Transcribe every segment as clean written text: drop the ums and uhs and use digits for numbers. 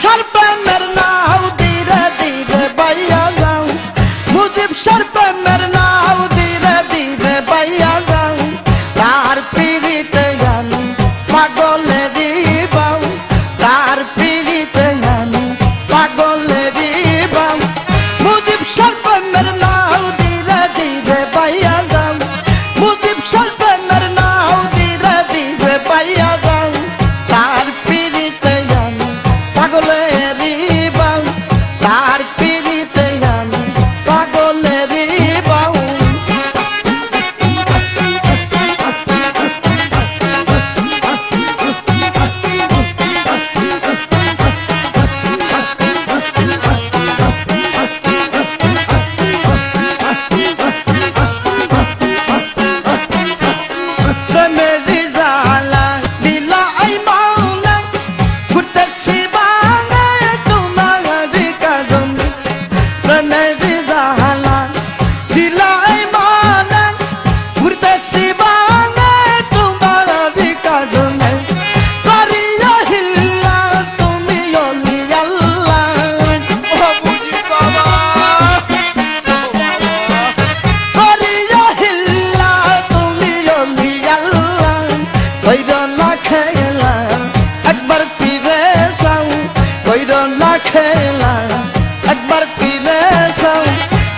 শাহর প্রেমের নাও ধীরে ধীরে বাইয়া যাও, মুজিব শাহর প্রেমের নাও ধীরে ধীরে বাইয়া যাও, তার পিড়িতে আমি পাগলেরই বাউ, তার পিড়িতে আমি পাগলেরই বাউ। মুজিব শাহর প্রেমের নাও ধীরে ধীরে বাইয়া যাও, মুজিব শাহর প্রেমের নাও ধীরে ধীরে বাইয়া যাও, তার পিড়িতে আমি পাগলেরই বাউ, তার পিড়িতে আমি পাগলেরই বাউ। প্রেমেরই জ্বালা দিলা এই মাওলা, ঘুরতেছি বাংলা তোমারই কারণে। প্রেমেরই জ্বালা দিলা এই মাওলা, ঘুরতেছি বাংলা তোমারই কারণে। করিয়া হিল্লা তুমি অলি আল্লাহ, ও মুজিব বাবা। করিয়া হিল্লা তুমি অলি আল্লাহ, কইরো না খেলা একবার ফিরে যাও, কইরো না খেলা একবার ফিরে যাও।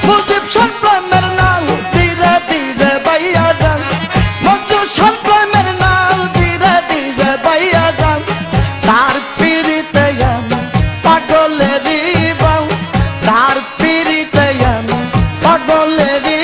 মুজিব শাহর প্রেমের নাও ধীরে ধীরে বাইয়া যাও, মুজিব শাহর প্রেমের নাও ধীরে ধীরে বাইয়া যাও, তার পিড়িতে আমি পাগলেরই বাউ, তার পিড়িতে আমি পাগলেরই